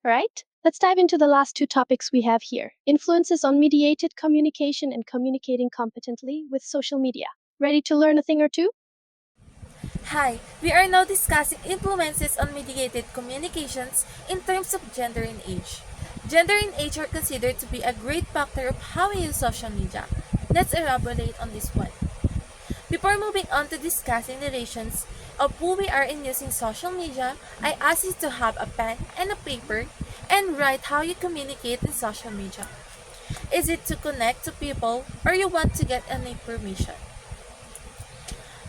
Right? Let's dive into the last two topics we have here: influences on mediated communication and communicating competently with social media. Ready to learn a thing or two? Hi, we are now discussing influences on mediated communications in terms of gender and age. Gender and age are considered to be a great factor of how we use social media. Let's elaborate on this one. Before moving on to discussing the relations of who we are in using social media, I ask you to have a pen and a paper and write how you communicate in social media. Is it to connect to people or you want to get an information?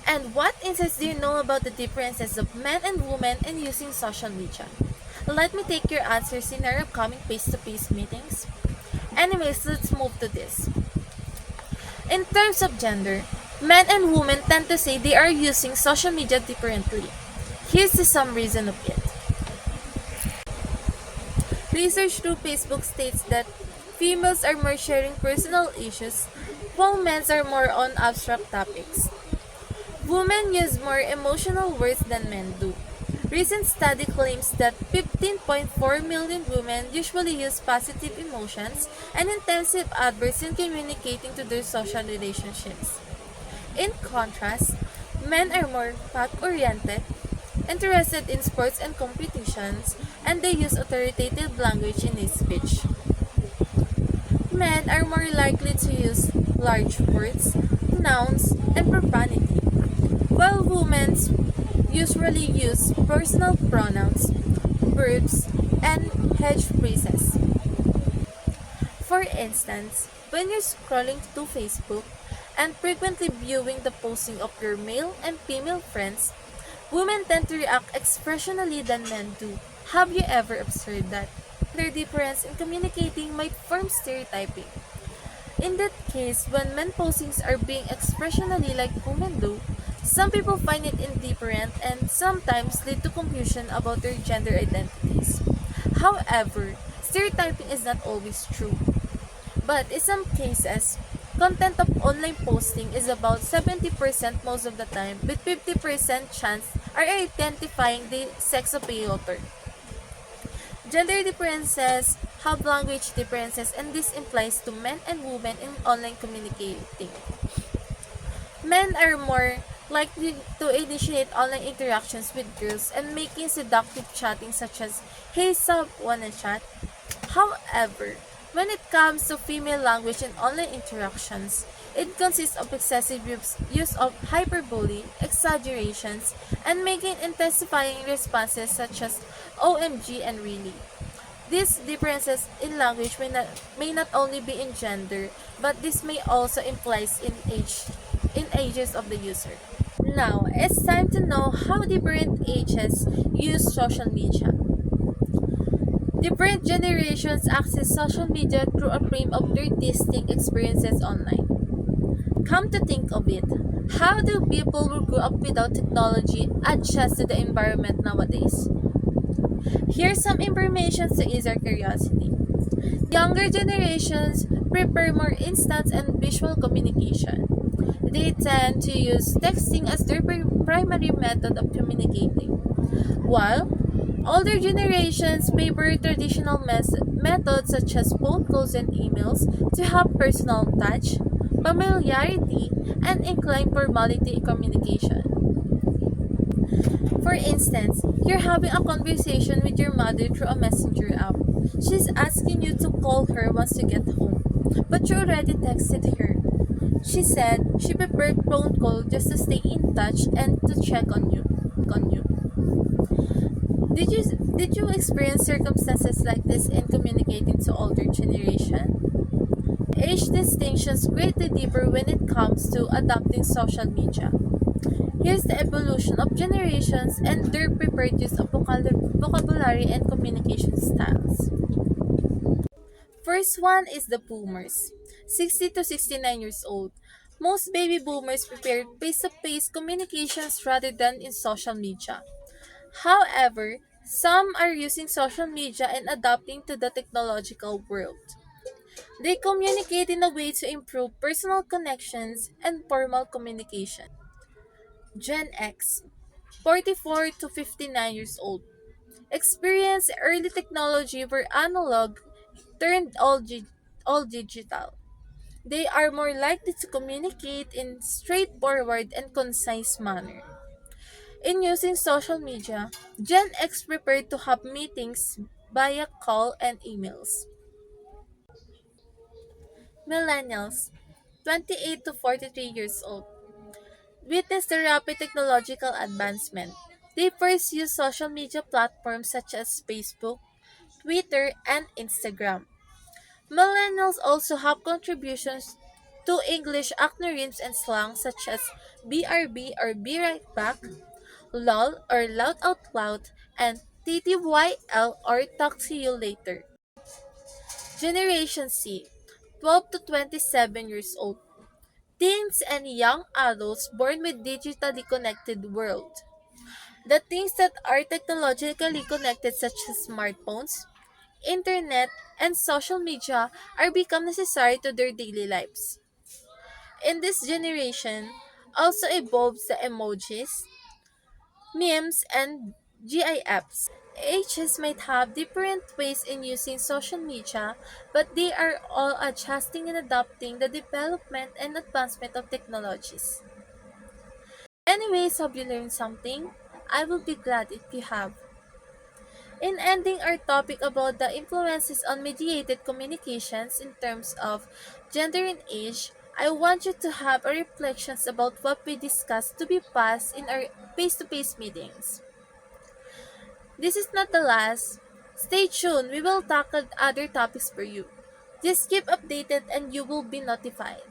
And what insights do you know about the differences of men and women in using social media? Let me take your answers in our upcoming face-to-face meetings. Anyways, let's move to this. In terms of gender, men and women tend to say they are using social media differently. Here's the some reason of it. Research through Facebook states that females are more sharing personal issues, while men are more on abstract topics. Women use more emotional words than men do. Recent study claims that 15.4 million women usually use positive emotions and intensive adverbs in communicating to their social relationships. In contrast, men are more fact-oriented, interested in sports and competitions, and they use authoritative language in their speech. Men are more likely to use large words, nouns, and profanity, while women usually use personal pronouns, verbs, and hedge phrases. For instance, when you're scrolling through Facebook and frequently viewing the posting of your male and female friends, women tend to react expressionally than men do. Have you ever observed that? Their difference in communicating might form stereotyping. In that case, when men postings are being expressionally like women do, some people find it indifferent and sometimes lead to confusion about their gender identities. However, stereotyping is not always true. But in some cases, content of online posting is about 70% most of the time, with 50% chance are identifying the sex of the author. Gender differences have language differences, and this implies to men and women in online communicating. Men are more likely to initiate online interactions with girls and making seductive chatting such as, "Hey sub, wanna chat?" However, when it comes to female language in online interactions, it consists of excessive use of hyperbole, exaggerations, and making intensifying responses such as OMG and really. These differences in language may not only be in gender, but this may also implies in ages of the user. Now, it's time to know how different ages use social media. Different generations access social media through a frame of their distinct experiences online. Come to think of it, how do people who grew up without technology adjust to the environment nowadays? Here's some information to ease our curiosity. Younger generations prefer more instant and visual communication. They tend to use texting as their primary method of communicating, while older generations favor traditional methods such as phone calls and emails to have personal touch, familiarity, and inclined formality communication. For instance, you're having a conversation with your mother through a messenger app. She's asking you to call her once you get home, but you already texted her. She said she preferred phone call just to stay in touch and to check on you. Did you experience circumstances like this in communicating to older generation? Age distinctions greatly differ when it comes to adopting social media. Here's the evolution of generations and their preferred use of vocabulary and communication styles. First one is the boomers, 60 to 69 years old. Most baby boomers prefer face-to-face communications rather than in social media. However, some are using social media and adapting to the technological world. They communicate in a way to improve personal connections and formal communication. Gen X, 44 to 59 years old. Experience early technology where analog turned all digital. They are more likely to communicate in straightforward and concise manner. In using social media, Gen X prepared to have meetings via call and emails. Millennials, 28 to 43 years old, witnessed the rapid technological advancement. They first used social media platforms such as Facebook, Twitter, and Instagram. Millennials also have contributions to English acronyms and slang such as BRB or Be Right Back, LOL or Loud Out Loud, and TTYL or Talk to You Later. Generation C, 12 to 27 years old. Teens and young adults born with digitally connected world. The things that are technologically connected such as smartphones, internet, and social media are become necessary to their daily lives. In this generation, also evolves the emojis, memes, and GIFs. Ages might have different ways in using social media, but they are all adjusting and adapting the development and advancement of technologies. Anyways, have you learned something? I will be glad if you have. In ending our topic about the influences on mediated communications in terms of gender and age, I want you to have a reflections about what we discussed to be passed in our face-to-face meetings. This is not the last. Stay tuned, we will tackle other topics for you. Just keep updated and you will be notified.